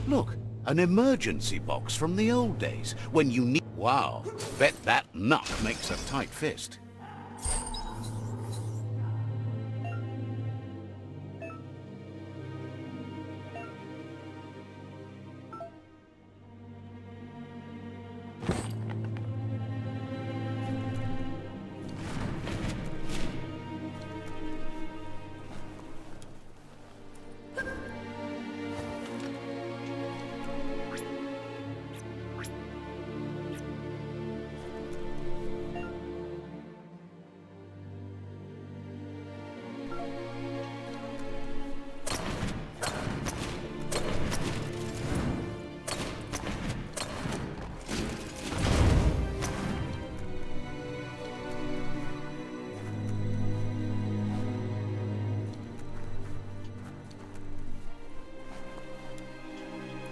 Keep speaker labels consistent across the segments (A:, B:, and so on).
A: Look, an emergency box from the old days, when you need... Wow, bet that nut makes a tight fist.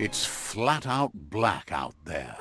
A: It's flat out black out there.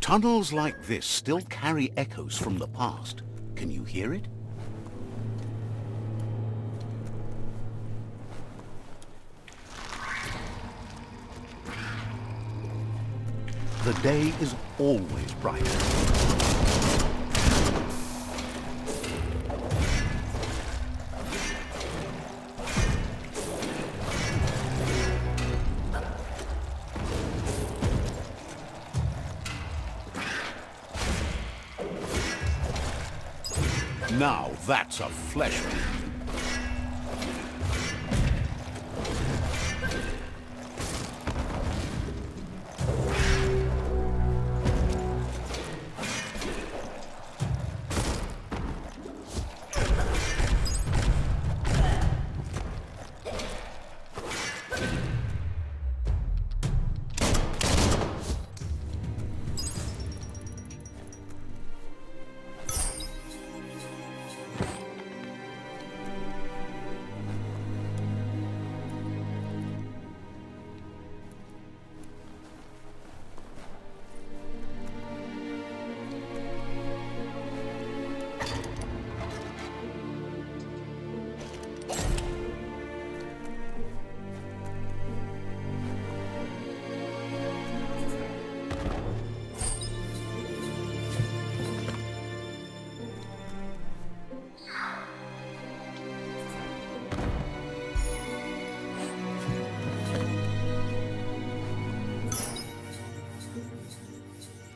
A: Tunnels like this still carry echoes from the past. Can you hear it? The day is always brighter. Now that's a flesh wound.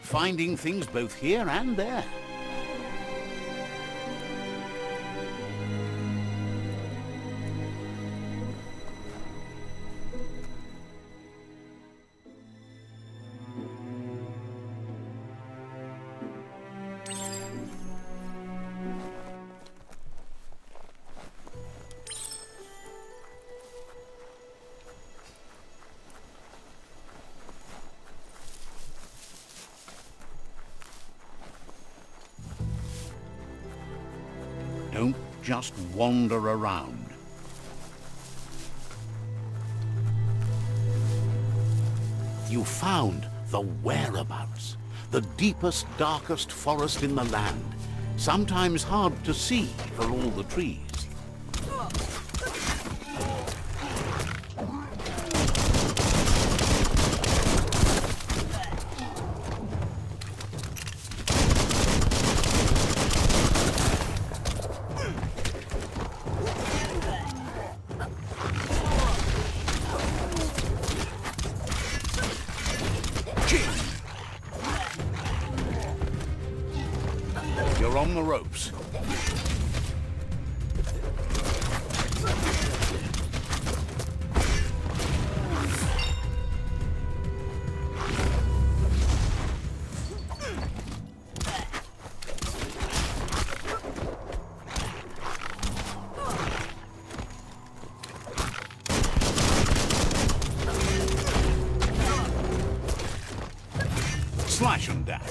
A: Finding things both here and there. just wander around. You found the whereabouts, the deepest, darkest forest in the land, sometimes hard to see for all the trees. You're on the ropes. Slash and dash.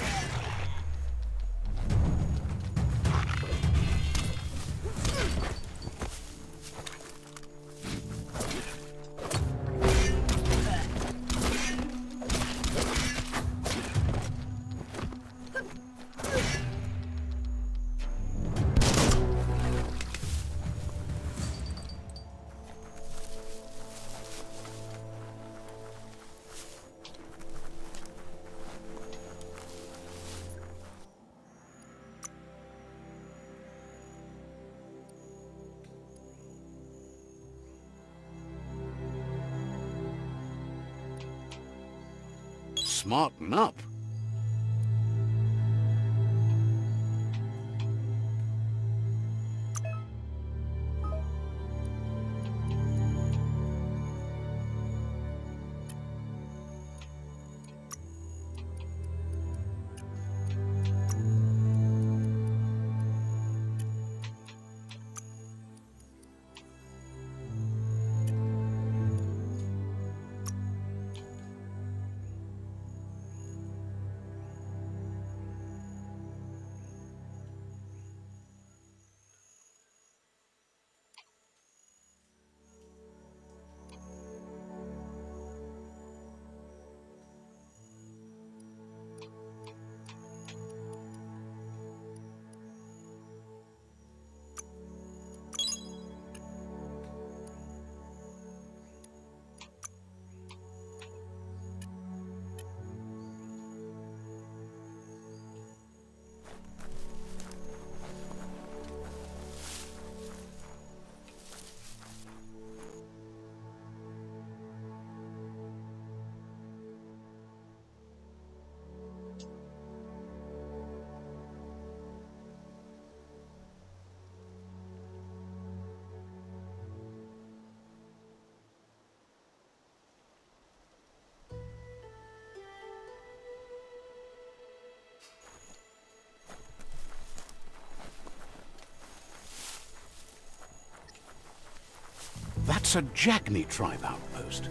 A: Smarten up. That's a Jagni tribe outpost.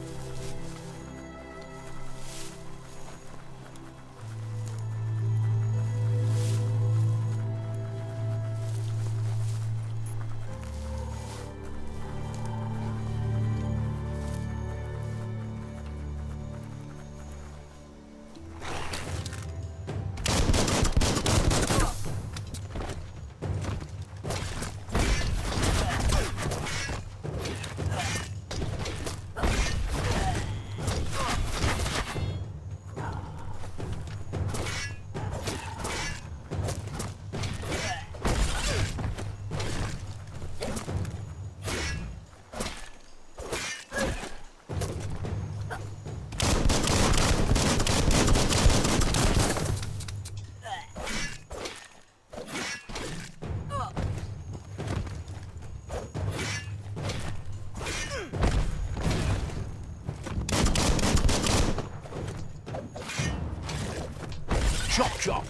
A: Chop, chop.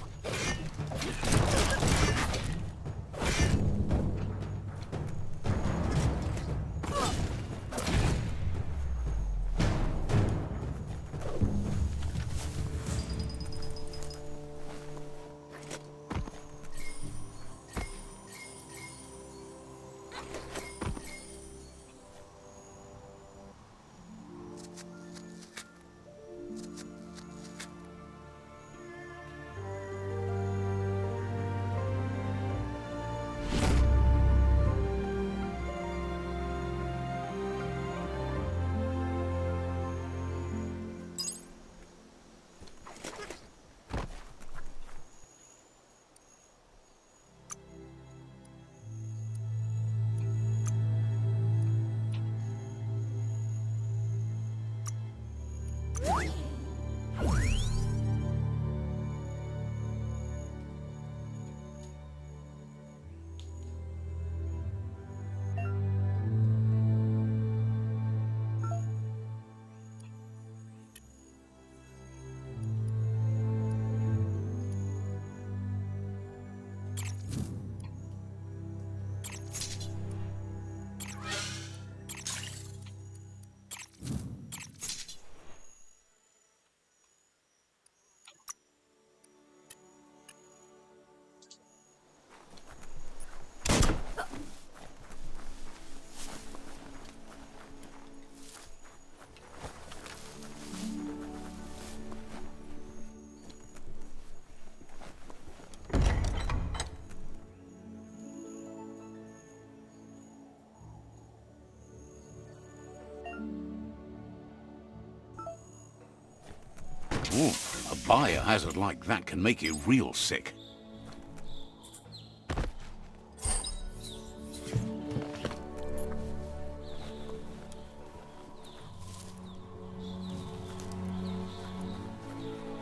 A: Ooh, a biohazard like that can make you real sick.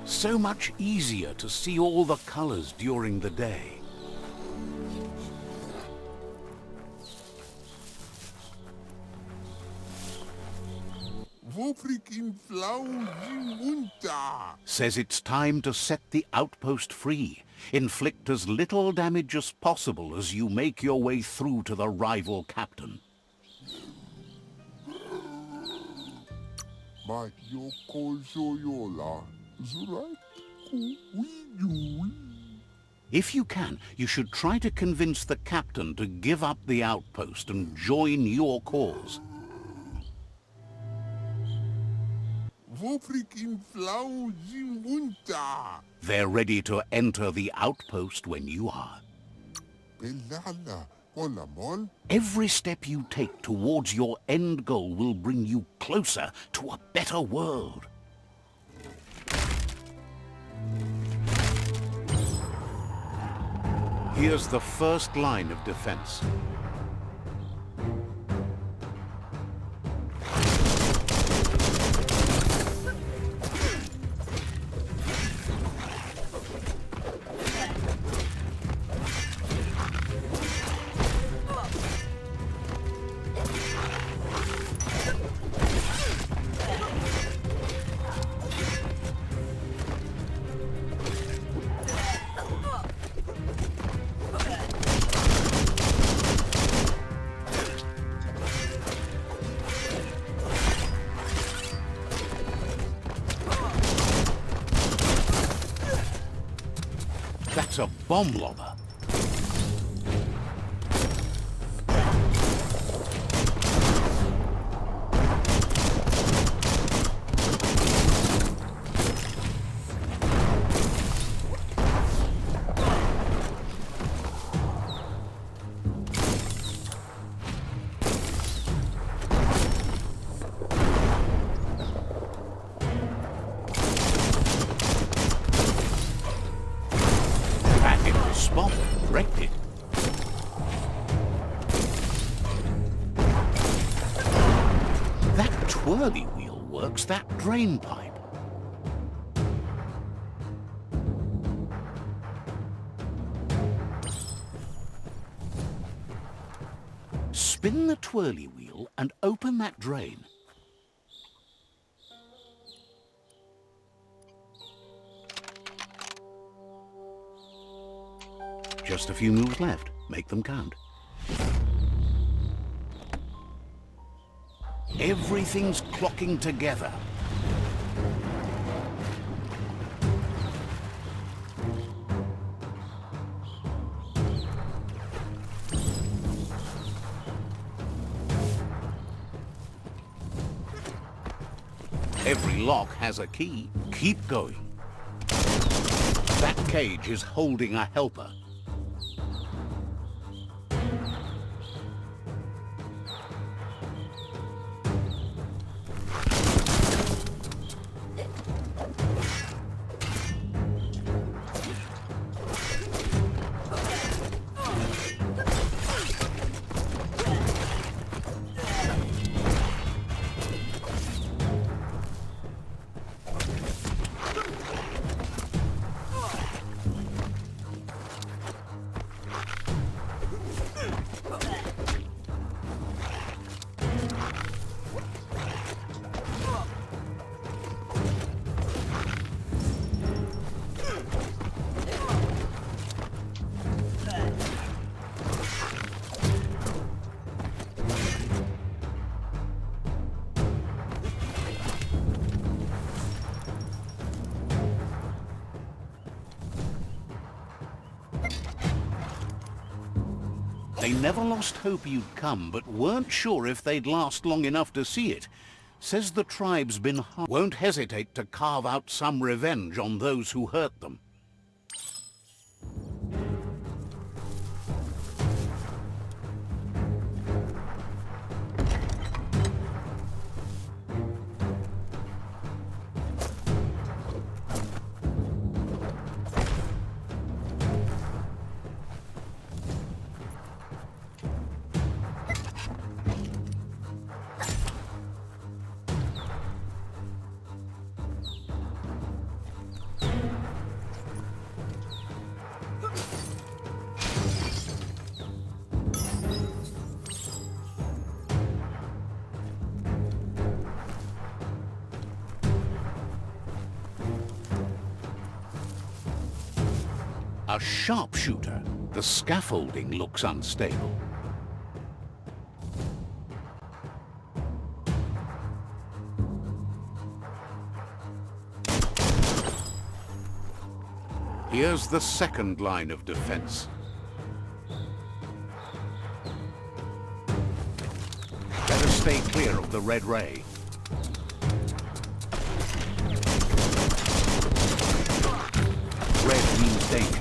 A: So much easier to see all the colors during the day. Says it's time to set the outpost free. Inflict as little damage as possible as you make your way through to the rival captain. If you can, you should try to convince the captain to give up the outpost and join your cause. They're ready to enter the outpost when you are. Every step you take towards your end goal will bring you closer to a better world. Here's the first line of defense. That's a bomb lobber. Wrecked it. That twirly wheel works that drain pipe. Spin the twirly wheel and open that drain. Just a few moves left. Make them count. Everything's clocking together. Every lock has a key. Keep going. That cage is holding a helper. They never lost hope you'd come, but weren't sure if they'd last long enough to see it. Says the tribe's been hard. Won't hesitate to carve out some revenge on those who hurt them. A sharpshooter. The scaffolding looks unstable. Here's the second line of defense. Better stay clear of the red ray. Red means danger.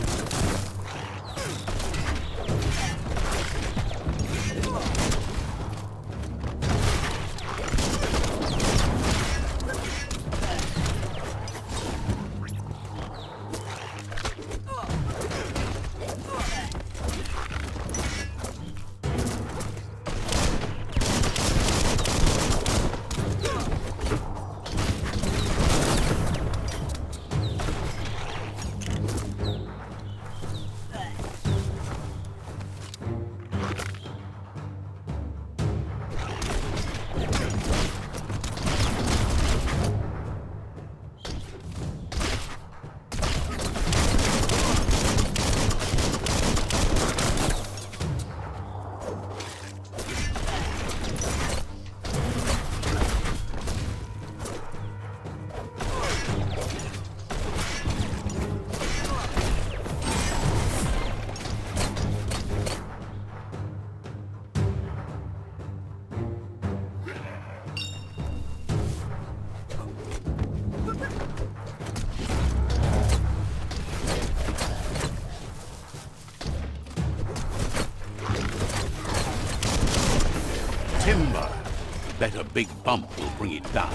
A: Timber. Bet a big bump will bring it down.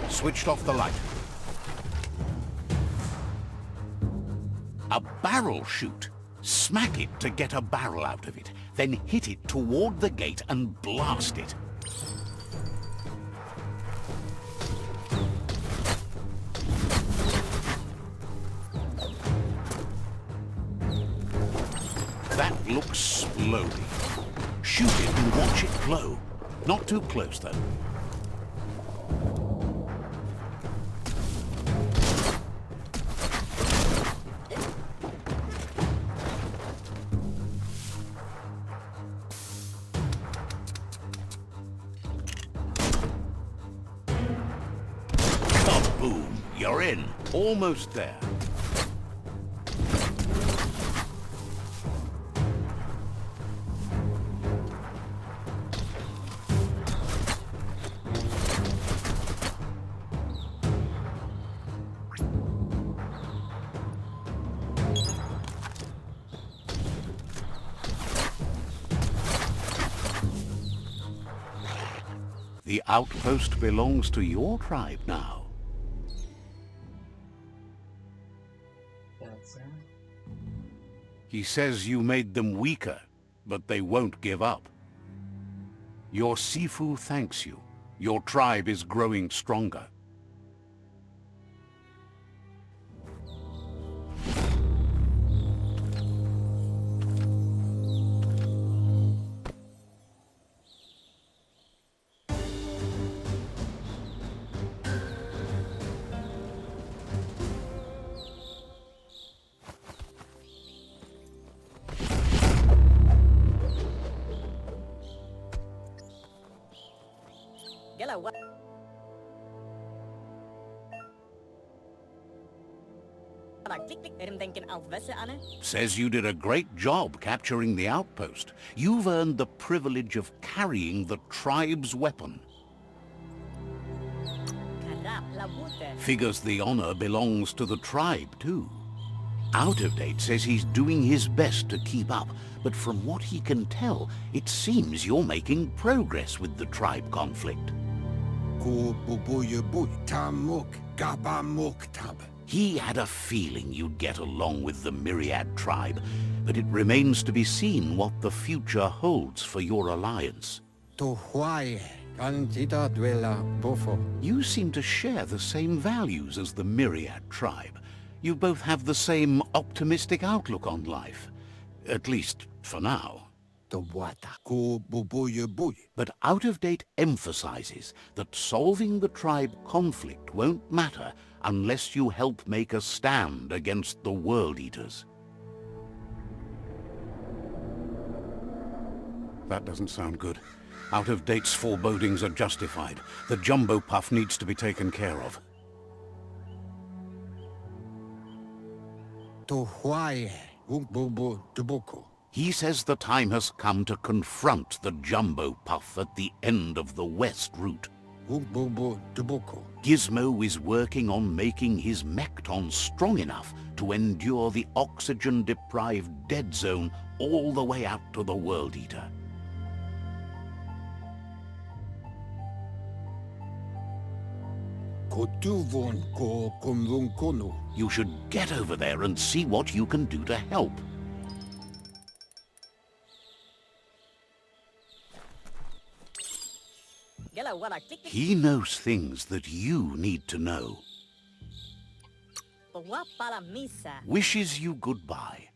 A: Switched off the light. A barrel shoot. Smack it to get a barrel out of it, then hit it toward the gate and blast it. That looks slowly. Shoot it and watch it glow. Not too close, though. Boom, you're in. Almost there. The outpost belongs to your tribe now. He says you made them weaker, but they won't give up. Your Sifu thanks you. Your tribe is growing stronger.
B: Gela wa. Click click. Erim denken alvesse Anne.
A: Says you did a great job capturing the outpost. You've earned the privilege of carrying the tribe's weapon.
B: Karab la wute.
A: Figures the honor belongs to the tribe, too. Out of Date says he's doing his best to keep up, but from what he can tell, it seems you're making progress with the tribe conflict. He had a feeling you'd get along with the Myriad tribe, but it remains to be seen what the future holds for your alliance. You seem to share the same values as the Myriad tribe. You both have the same optimistic outlook on life. At least, for now. But Out of Date emphasizes that solving the tribe conflict won't matter unless you help make a stand against the World Eaters. That doesn't sound good. Out of Date's forebodings are justified. The jumbo puff needs to be taken care of. He says the time has come to confront the jumbo puff at the end of the west route. Gizmo is working on making his Mekton strong enough to endure the oxygen-deprived dead zone all the way out to the World Eater. You should get over there and see what you can do to help.
B: Gela wala click click.
A: He knows things that you need to know.
B: Wa para misa.
A: Wishes you goodbye.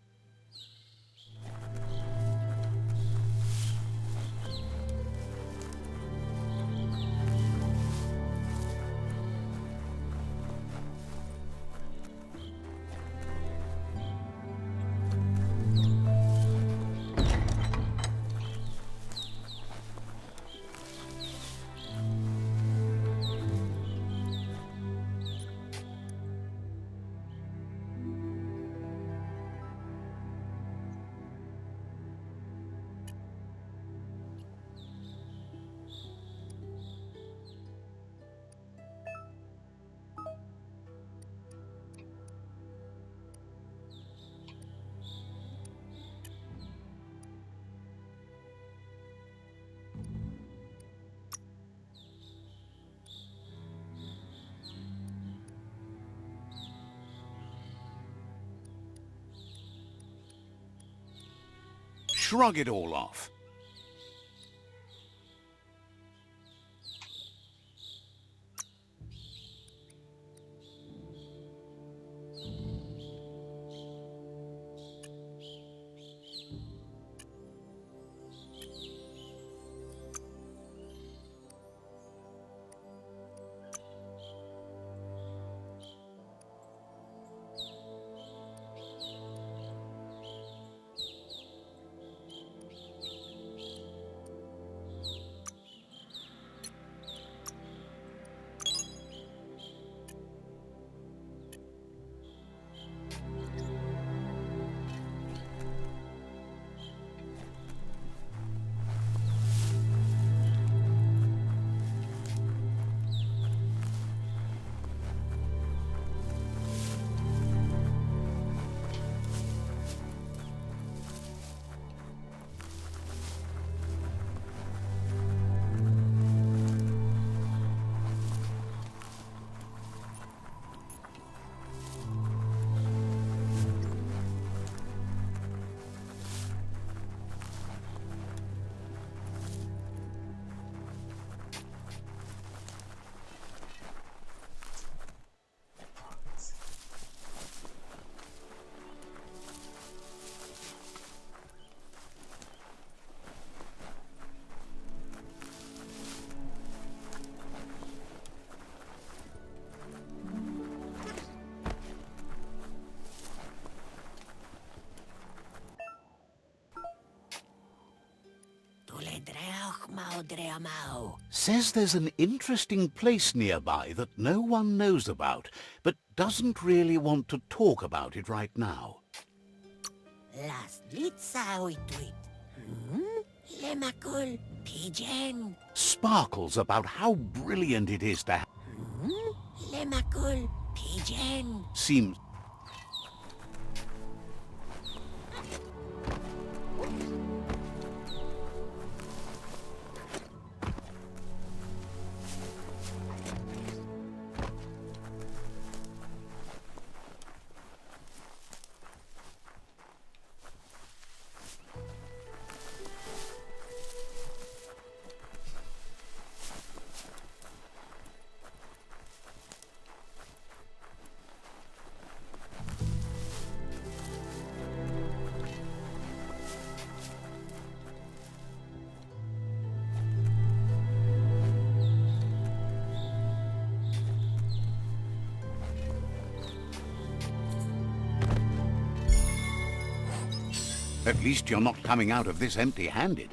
A: Shrug it all off. Says there's an interesting place nearby that no one knows about, but doesn't really want to talk about it right now. Sparkles about how brilliant it is to have. Seems... At least you're not coming out of this empty-handed.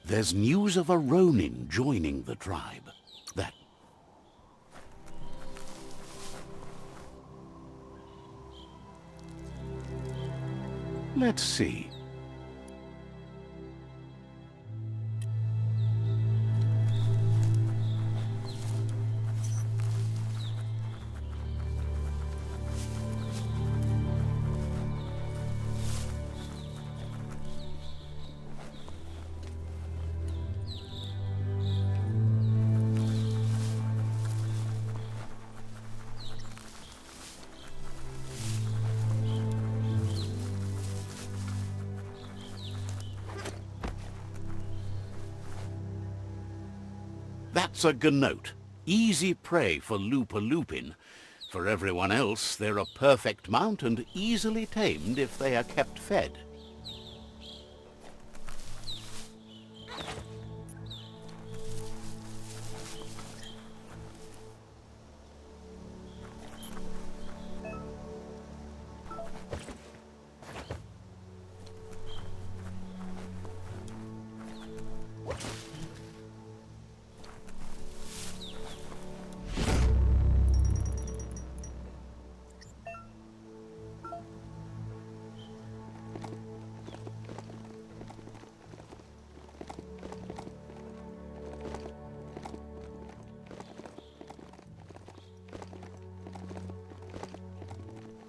A: There's news of a Ronin joining the tribe. That... Let's see. That's a gnote. Easy prey for Lupin. For everyone else, they're a perfect mount and easily tamed if they are kept fed.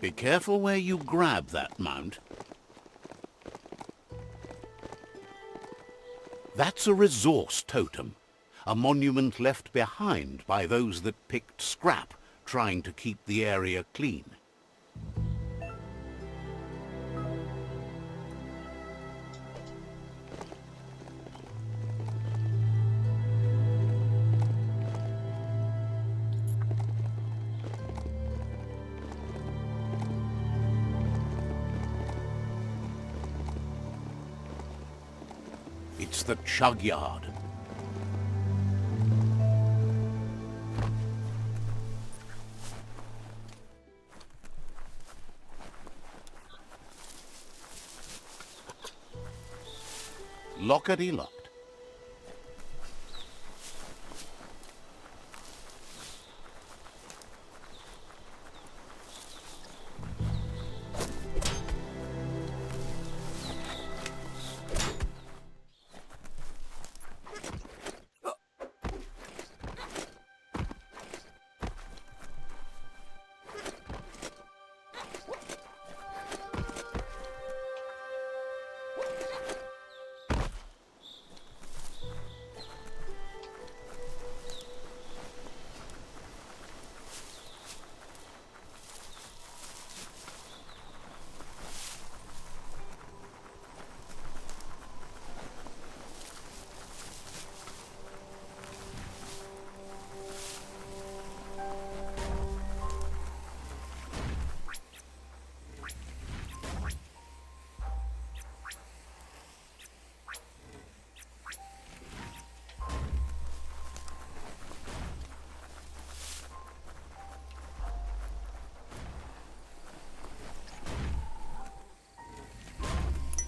A: Be careful where you grab that mount. That's a resource totem, a monument left behind by those that picked scrap, trying to keep the area clean. It's the chug yard. Lockety-locked.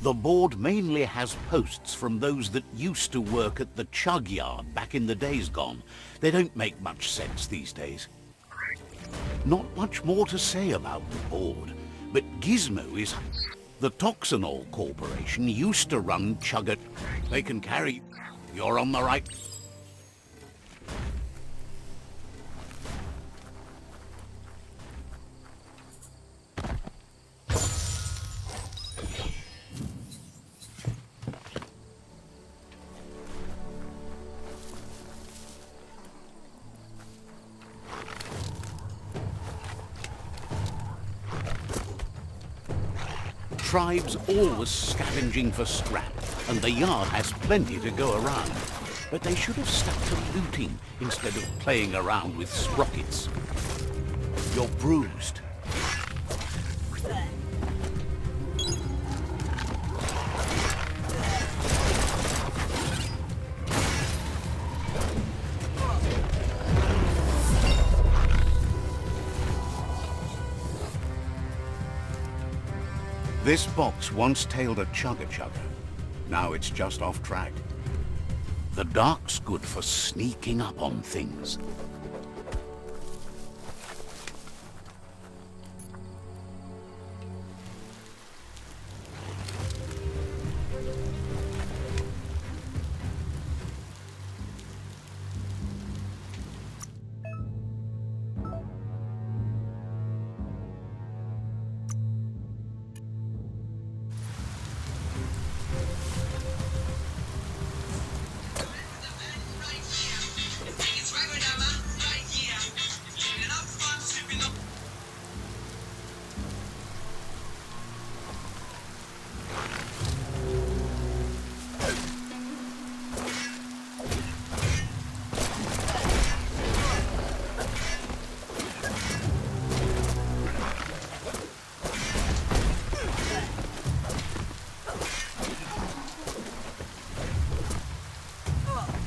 A: The board mainly has posts from those that used to work at the chug yard back in the days gone. They don't make much sense these days. Not much more to say about the board, but Gizmo is... The Toxanol Corporation used to run Chugget. They can carry... You're on the right... Tribes always scavenging for scrap, and the yard has plenty to go around. But they should have stuck to looting instead of playing around with sprockets. You're bruised. This box once tailed a chugga-chugga. Now it's just off track. The dark's good for sneaking up on things.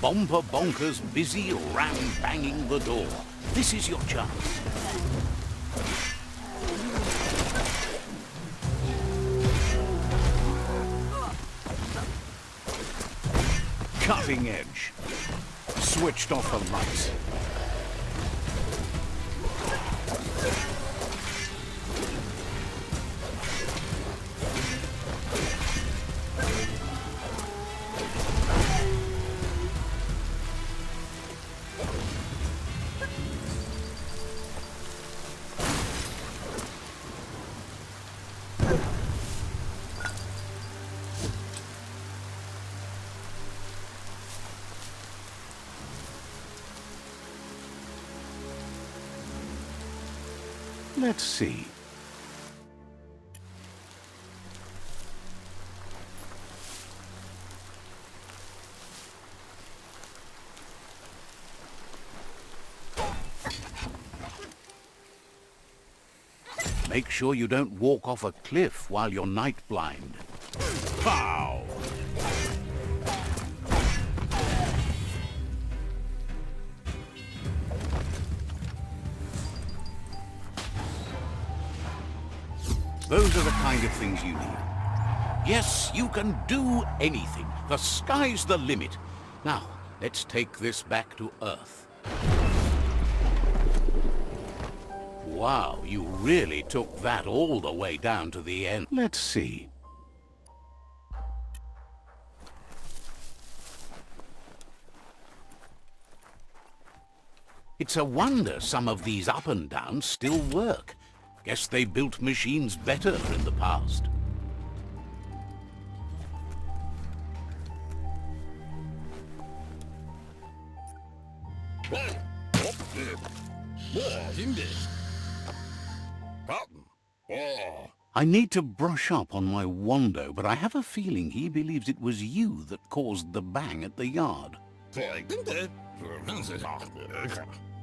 A: Bomber Bonkers busy ram-banging the door. This is your chance. Cutting edge. Switched off the lights. Let's see. Make sure you don't walk off a cliff while you're night blind. Pow! Those are the kind of things you need. Yes, you can do anything. The sky's the limit. Now, let's take this back to Earth. Wow, you really took that all the way down to the end. Let's see. It's a wonder some of these up and downs still work. Guess they built machines better in the past. I need to brush up on my Wando, but I have a feeling he believes it was you that caused the bang at the yard.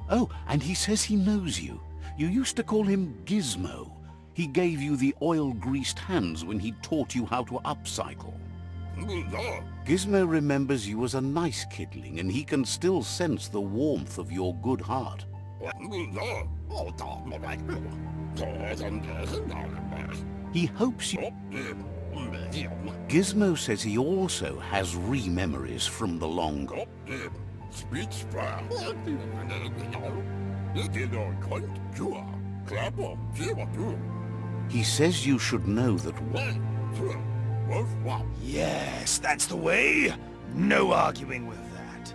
A: Oh, and he says he knows you. You used to call him Gizmo. He gave you the oil-greased hands when he taught you how to upcycle. Gizmo remembers you as a nice kidling, and he can still sense the warmth of your good heart. He hopes you... Gizmo says he also has re-memories from the long... He says you should know that...
C: Yes, that's the way. No arguing with that.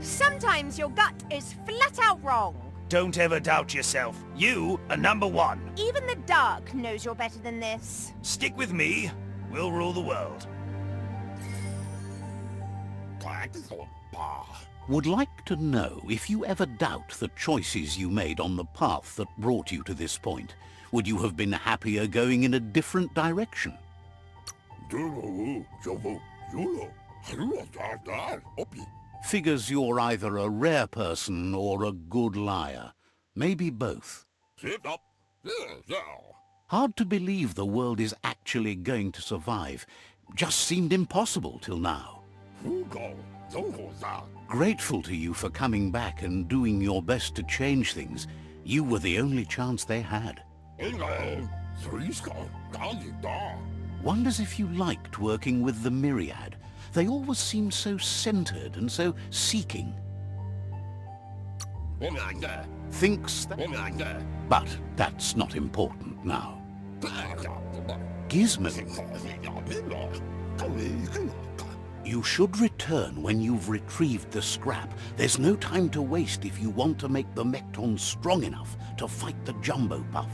D: Sometimes your gut is flat out wrong.
C: Don't ever doubt yourself. You are number one.
D: Even the dark knows you're better than this.
C: Stick with me. We'll rule the world.
A: Would like to know if you ever doubt the choices you made on the path that brought you to this point. Would you have been happier going in a different direction? Figures you're either a rare person or a good liar. Maybe both. Hard to believe the world is actually going to survive. Just seemed impossible till now. Grateful to you for coming back and doing your best to change things. You were the only chance they had. Wonders if you liked working with the Myriad. They always seemed so centered and so seeking. Thinks that... But that's not important now. Gizmo... You should return when you've retrieved the scrap. There's no time to waste if you want to make the Mecton strong enough to fight the Jumbo Puff.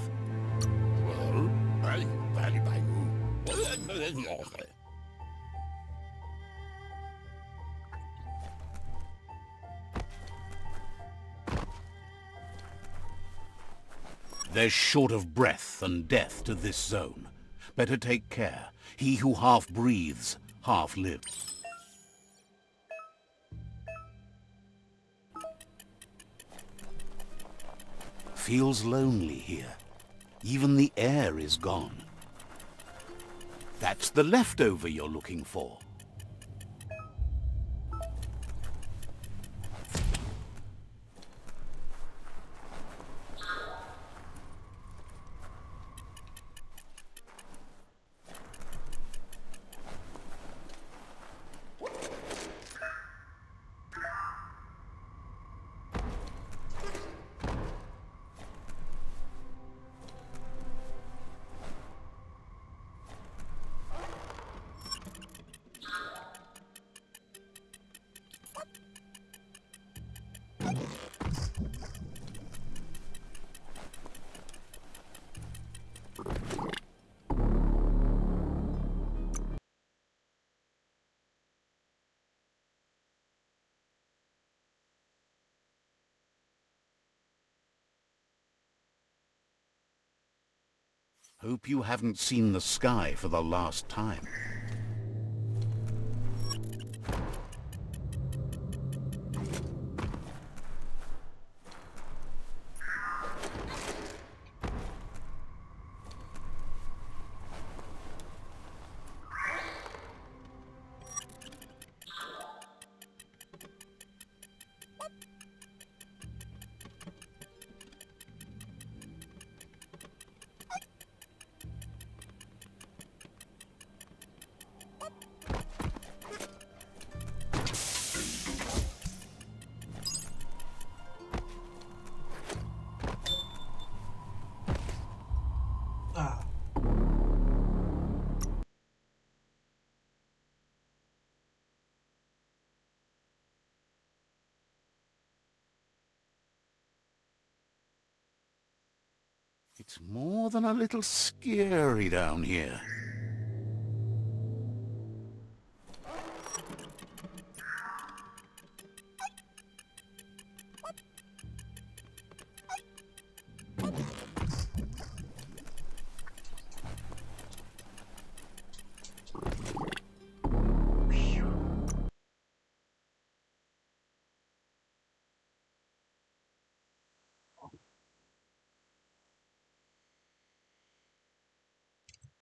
A: There's short of breath and death to this zone. Better take care. He who half breathes, half lives. Feels lonely here. Even the air is gone. That's the leftover you're looking for. Hope you haven't seen the sky for the last time. It's more than a little scary down here.